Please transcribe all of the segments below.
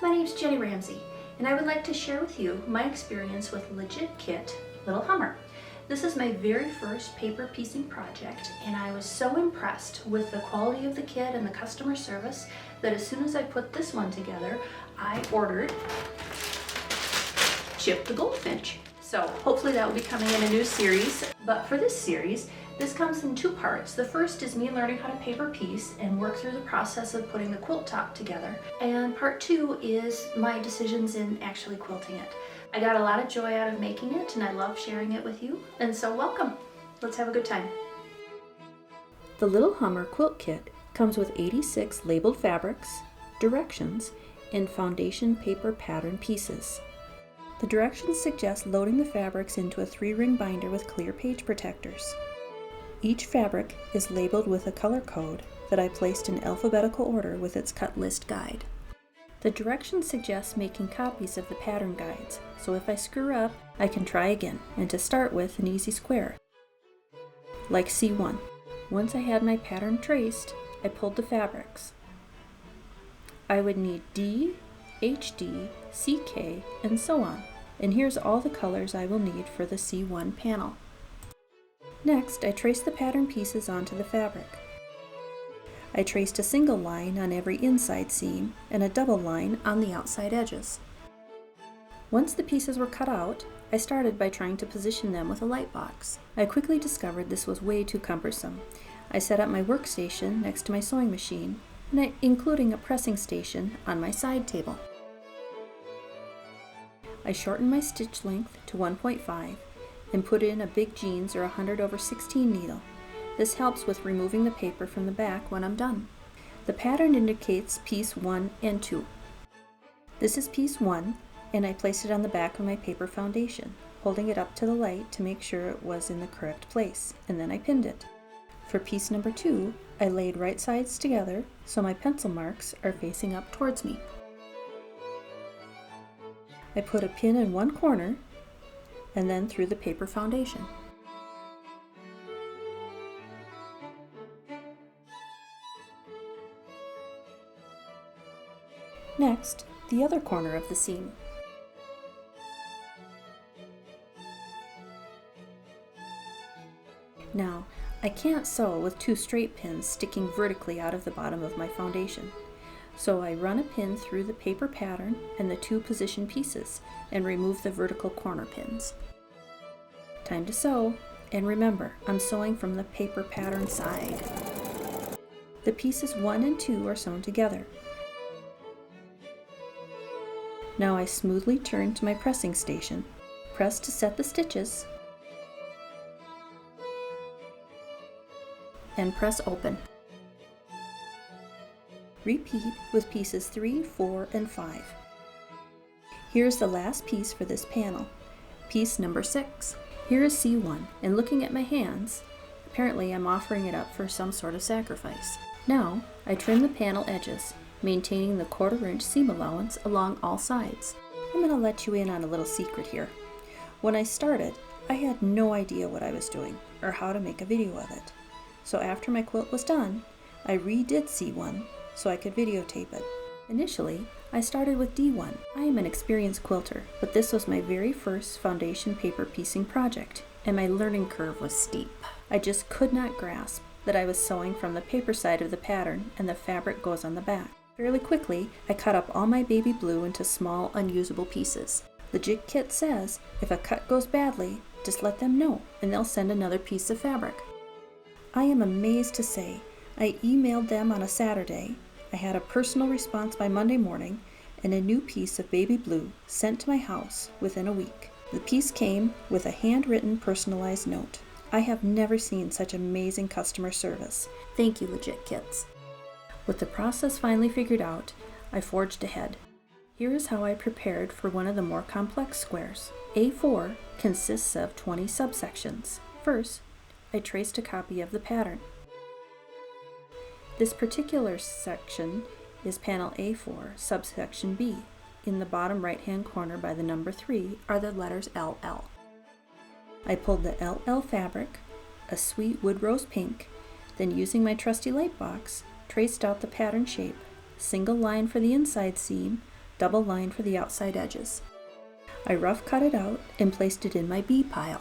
My name's Jenny Ramsey, and I would like to share with you my experience with Legit Kit Little Hummer. This is my very first paper piecing project, and I was so impressed with the quality of the kit and the customer service that as soon as I put this one together, I ordered Chip the Goldfinch. So hopefully that will be coming in a new series, but for this series, this comes in two parts. The first is me learning how to paper piece and work through the process of putting the quilt top together. And part two is my decisions in actually quilting it. I got a lot of joy out of making it and I love sharing it with you. And so welcome. Let's have a good time. The Little Hummer quilt kit comes with 86 labeled fabrics, directions, and foundation paper pattern pieces. The directions suggest loading the fabrics into a 3-ring binder with clear page protectors. Each fabric is labeled with a color code that I placed in alphabetical order with its cut list guide. The directions suggest making copies of the pattern guides, so if I screw up, I can try again, and to start with, an easy square, like C1. Once I had my pattern traced, I pulled the fabrics. I would need D, HD, CK, and so on, and here's all the colors I will need for the C1 panel. Next, I traced the pattern pieces onto the fabric. I traced a single line on every inside seam and a double line on the outside edges. Once the pieces were cut out, I started by trying to position them with a light box. I quickly discovered this was way too cumbersome. I set up my workstation next to my sewing machine, including a pressing station on my side table. I shortened my stitch length to 1.5 and put in a big jeans or 100/16 needle. This helps with removing the paper from the back when I'm done. The pattern indicates piece 1 and 2. This is piece 1, and I placed it on the back of my paper foundation, holding it up to the light to make sure it was in the correct place, and then I pinned it. For piece number 2, I laid right sides together so my pencil marks are facing up towards me. I put a pin in one corner and then through the paper foundation. Next, the other corner of the seam. Now, I can't sew with 2 straight pins sticking vertically out of the bottom of my foundation. So I run a pin through the paper pattern and the 2 position pieces and remove the vertical corner pins. Time to sew, and remember, I'm sewing from the paper pattern side. The pieces 1 and 2 are sewn together. Now I smoothly turn to my pressing station, press to set the stitches, and press open. Repeat with pieces 3, 4, and 5. Here's the last piece for this panel, piece number 6. Here is C1, and looking at my hands, apparently I'm offering it up for some sort of sacrifice. Now, I trim the panel edges, maintaining the 1/4 inch seam allowance along all sides. I'm going to let you in on a little secret here. When I started, I had no idea what I was doing, or how to make a video of it. So after my quilt was done, I redid C1 so I could videotape it. Initially, I started with D1. I am an experienced quilter, but this was my very first foundation paper piecing project, and my learning curve was steep. I just could not grasp that I was sewing from the paper side of the pattern and the fabric goes on the back. Fairly quickly, I cut up all my baby blue into small, unusable pieces. Legit Kit says, if a cut goes badly, just let them know, and they'll send another piece of fabric. I am amazed to say, I emailed them on a Saturday, I had a personal response by Monday morning, and a new piece of baby blue sent to my house within a week. The piece came with a handwritten personalized note. I have never seen such amazing customer service. Thank you, Legit Kits. With the process finally figured out, I forged ahead. Here is how I prepared for one of the more complex squares. A4 consists of 20 subsections. First, I traced a copy of the pattern. This particular section is panel A4, subsection B. In the bottom right-hand corner by the number 3 are the letters LL. I pulled the LL fabric, a sweet wood rose pink, then using my trusty light box, traced out the pattern shape, single line for the inside seam, double lined for the outside edges. I rough cut it out and placed it in my B pile.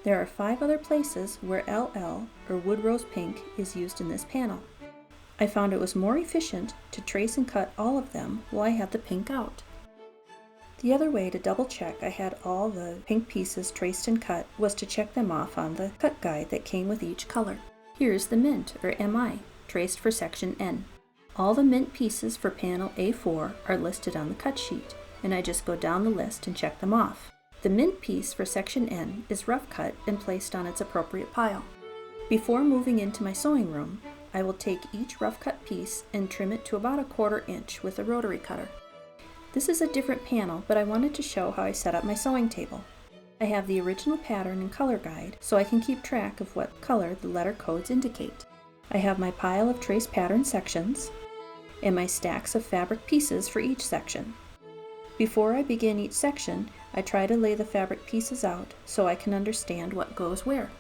There are 5 other places where LL, or wood rose pink, is used in this panel. I found it was more efficient to trace and cut all of them while I had the pink out. The other way to double check I had all the pink pieces traced and cut was to check them off on the cut guide that came with each color. Here's the mint, or MI, traced for section N. All the mint pieces for panel A4 are listed on the cut sheet, and I just go down the list and check them off. The mint piece for section N is rough cut and placed on its appropriate pile. Before moving into my sewing room, I will take each rough cut piece and trim it to about 1/4 inch with a rotary cutter. This is a different panel, but I wanted to show how I set up my sewing table. I have the original pattern and color guide so I can keep track of what color the letter codes indicate. I have my pile of trace pattern sections and my stacks of fabric pieces for each section. Before I begin each section, I try to lay the fabric pieces out so I can understand what goes where.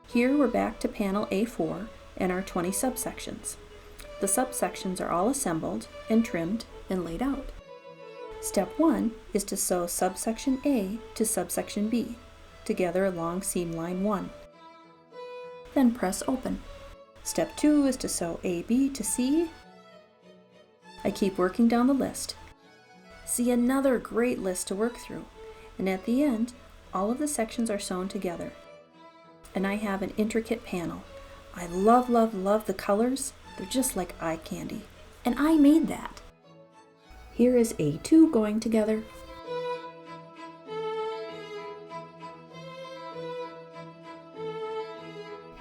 Here we're back to panel A4 and our 20 subsections. The subsections are all assembled and trimmed and laid out. Step 1 is to sew subsection A to subsection B, together along seam line 1. Then press open. Step 2 is to sew AB to C. I keep working down the list. See, another great list to work through. And at the end, all of the sections are sewn together. And I have an intricate panel. I love, love, love the colors. They're just like eye candy. And I made that. Here is A2 going together.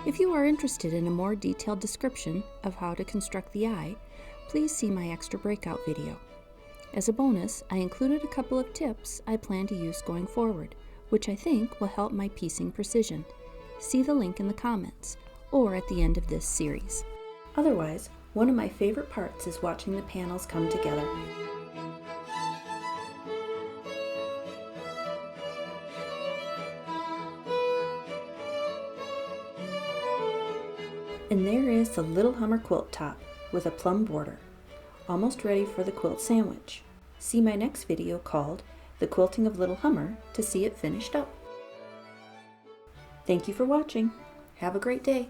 If you are interested in a more detailed description of how to construct the eye, please see my extra breakout video. As a bonus, I included a couple of tips I plan to use going forward, which I think will help my piecing precision. See the link in the comments, or at the end of this series. Otherwise, one of my favorite parts is watching the panels come together. And there is the Little Hummer quilt top with a plum border, almost ready for the quilt sandwich. See my next video called The Quilting of Little Hummer to see it finished up. Thank you for watching. Have a great day.